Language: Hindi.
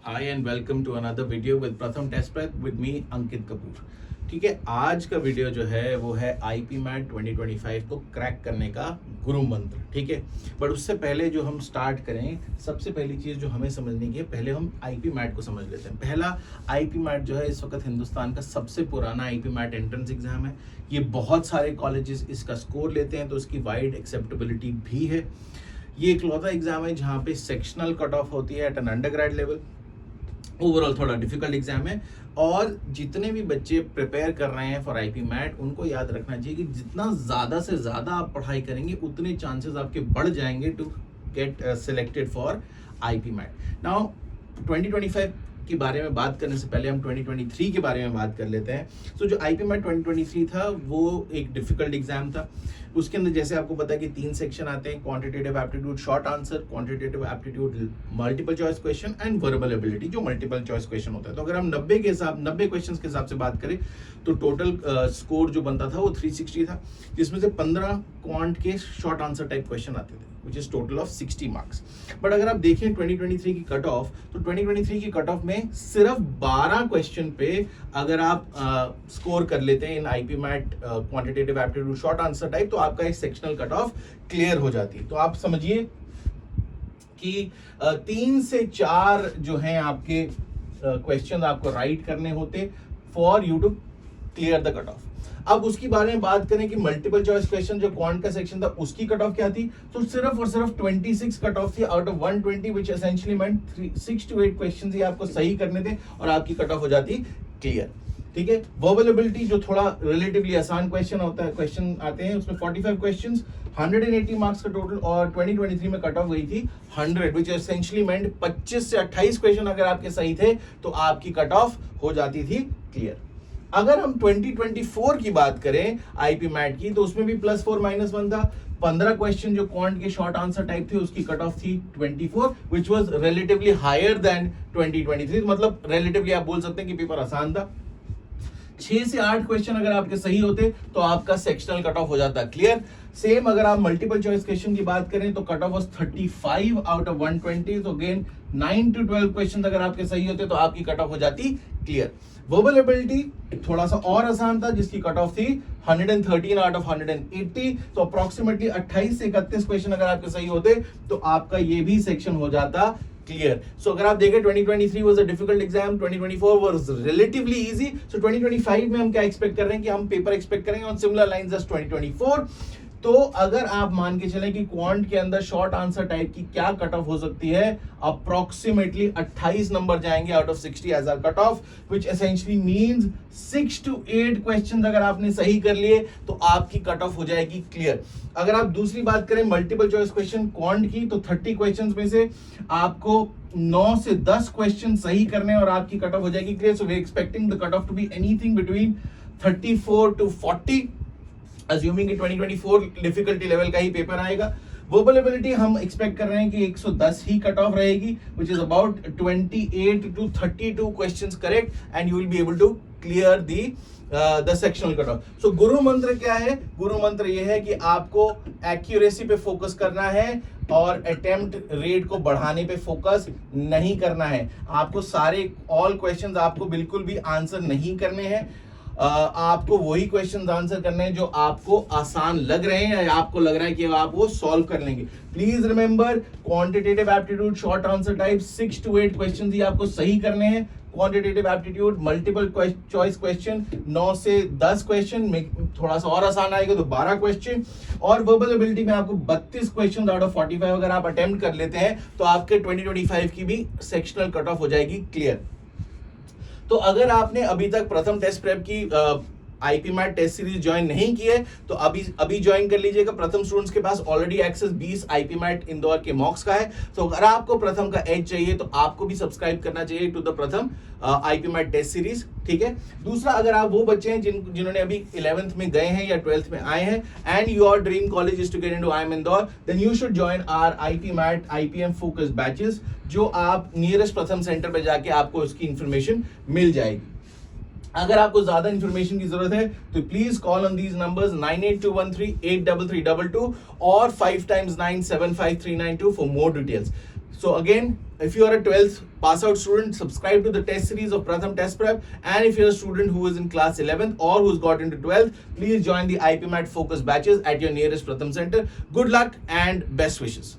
Hi and welcome to another video with प्रथम टेस्ट प्रेप with me अंकित कपूर। ठीक है, आज का वीडियो जो है वो है आईपी मैट 2025 को क्रैक करने का गुरु मंत्र। ठीक है, बट उससे पहले जो हम स्टार्ट करें, सबसे पहली चीज़ जो हमें समझनी की है, पहले हम आईपी मैट को समझ लेते हैं। पहला आईपी मैट जो है इस वक्त हिंदुस्तान का सबसे पुराना आईपी मैट एंट्रेंस एग्जाम है। ये बहुत सारे कॉलेजेस इसका स्कोर लेते हैं, तो इसकी वाइड एक्सेप्टेबिलिटी भी है। ये इकलौता एग्जाम है जहाँ पे सेक्शनल कट ऑफ होती है at an undergrad level. Overall थोड़ा डिफिकल्ट एग्जाम है, और जितने भी बच्चे प्रिपेयर कर रहे हैं फॉर आईपी मैट, उनको याद रखना चाहिए कि जितना ज़्यादा से ज़्यादा आप पढ़ाई करेंगे उतने चांसेस आपके बढ़ जाएंगे to get selected for IP MAT. Now 2025 के बारे में बात करने से पहले हम 2023 के बारे में बात कर लेते हैं। सो जो आईपी मैट 2023 था वो एक डिफिकल्ट एग्जाम था। उसके अंदर जैसे आपको पता है कि 3 सेक्शन आते हैं: quantitative aptitude short answer, quantitative aptitude multiple choice question and verbal ability जो मल्टीपल चॉइस क्वेश्चन होता है। तो अगर हम 90 क्वेश्चंस के हिसाब से बात करें तो टोटल स्कोर जो बनता था वो 360 था, जिसमें से 15 क्वांट के शॉर्ट आंसर टाइप क्वेश्चन आते थे, which is total of 60 marks. But अगर आप देखें 2023 की कट ऑफ, तो 2023 की कट ऑफ में सिर्फ 12 क्वेश्चन पे अगर आप स्कोर कर लेते हैं in IPMAT quantitative aptitude short answer type, तो आपका एक सेक्शनल कट ऑफ क्लियर हो जाती है। तो आप समझिए कि 3 से 4 जो हैं आपके क्वेश्चन आपको राइट करने होते for you to clear the cut off. अब उसकी बारे में बात करें कि मल्टीपल चॉइस क्वेश्चन जो क्वांट का सेक्शन था उसकी कट ऑफ क्या थी, तो सिर्फ और सिर्फ 26 कट ऑफ थी out of 120, which essentially meant 6 to 8 questions ही आपको सही करने थे और आपकी कट ऑफ हो जाती क्लियर। ठीक है, वर्बल एबिलिटी जो थोड़ा रिलेटिवली आसान क्वेश्चन होता है, क्वेश्चन आते हैं उसमें 45 क्वेश्चंस, 180 मार्क्स का टोटल, और 2023 में कट ऑफ गई थी 100, व्हिच एसेंशियली मेंट 25 से 28 क्वेश्चन अगर आपके सही थे तो आपकी कट ऑफ हो जाती थी क्लियर। अगर हम 2024 की बात करें आईपी मैट की, तो उसमें भी +4 -1 था। 15 क्वेश्चन जो क्वांट के शॉर्ट आंसर टाइप थे उसकी कट ऑफ थी 24, which was relatively higher than 2023। मतलब रिलेटिवली आप बोल सकते हैं कि पेपर आसान था। 6 से 8 क्वेश्चन अगर आपके सही होते तो आपका सेक्शनल कट ऑफ हो जाता क्लियर। सेम अगर आप मल्टीपल चॉइस क्वेश्चन की बात करें तो cut off was 35 out of 120। तो अगेन 9 to 12 क्वेश्चन अगर आपके सही होते तो आपकी कट ऑफ हो जाती क्लियर। वर्बल एबिलिटी थोड़ा सा और आसान था, जिसकी कट ऑफ थी 113 आउट ऑफ 180। तो अप्रोक्सीमेटली 28 से 31 क्वेश्चन अगर आपके सही होते तो आपका ये भी सेक्शन हो जाता क्लियर। सो अगर आप देखें 2023 was a difficult exam, 2024 was relatively easy. So 2025 में हम क्या एक्सपेक्ट कर रहे हैं कि हम पेपर एक्सपेक्ट करेंगे ऑन सिमिलर लाइंस एज 2024। तो अगर आप मान के चलें कि क्वांट के अंदर शॉर्ट आंसर टाइप की क्या कट ऑफ हो सकती है, अप्रोक्सीमेटली 28 नंबर जाएंगे out of 60 as our cut off, which essentially means 6 to 8 questions अगर आपने सही कर लिए तो आपकी कट ऑफ हो जाएगी क्लियर। अगर आप दूसरी बात करें मल्टीपल चॉइस क्वेश्चन क्वांट की, तो 30 क्वेश्चंस में से आपको 9 से 10 क्वेश्चन सही करने और आपकी कट ऑफ हो जाएगी clear. So we expecting the cut off to be anything between 34 to 40, assuming कि 2024 डिफिकल्टी लेवल का ही पेपर आएगा। वर्बल एबिलिटी हम एक्सपेक्ट कर रहे हैं कि 110 ही कट ऑफ रहेगी, which is about 28 to 32 questions correct, and you will be able to clear the sectional cut off. So गुरु मंत्र क्या है? गुरु मंत्र ये है कि आपको एक्यूरेसी पे फोकस करना है और अटेम्प्ट रेट को बढ़ाने पे फोकस नहीं करना है। आपको सारे ऑल क्वेश्चंस आपको बिल्कुल भी आंसर नहीं करने हैं। आपको वही क्वेश्चंस आंसर करने हैं जो आपको आसान लग रहे हैं या आपको लग रहा है कि आप वो सॉल्व कर लेंगे। Please remember, quantitative aptitude short answer type 6 to 8 questions ही आपको सही करने हैं। Quantitative aptitude multiple choice question 9 से 10 क्वेश्चन में, थोड़ा सा और आसान आएगा तो 12 क्वेश्चन। और वर्बल एबिलिटी में आपको 32 क्वेश्चन आउट ऑफ 45 अगर आप अटेम्प्ट कर लेते हैं तो आपके 2025 की भी सेक्शनल कट ऑफ हो जाएगी क्लियर। तो अगर आपने अभी तक प्रथम टेस्ट प्रेप की IP MAT test series join नहीं की है तो अभी ज्वाइन कर लीजिएगा। प्रथम स्टूडेंट्स के पास already access 20 IPMAT Indore के मॉक्स का है। तो अगर आपको प्रथम का एज चाहिए तो आपको भी सब्सक्राइब करना चाहिए टू द प्रथम आईपी मैट टेस्ट सीरीज। ठीक है, दूसरा, अगर आप वो बच्चे हैं जिन्होंने अभी 11th में गए हैं या 12th में आए हैं and your dream college is to get into IIM Indore, then you should join our IP MAT IPM focus batches, जो आप नियरेस्ट प्रथम सेंटर पे जाके आपको उसकी इंफॉर्मेशन मिल जाएगी। अगर आपको ज्यादा इंफॉर्मेशन की जरूरत है तो please call on these numbers 9821383322 और 5 times 9 75392 for more details. So again, if you are a 12th pass out student, subscribe to the test series of Pratham Test Prep. And if you're a student who is in class 11th or who's got into 12th, please join the IPMAT focus batches at your nearest Pratham center. Good luck and best wishes.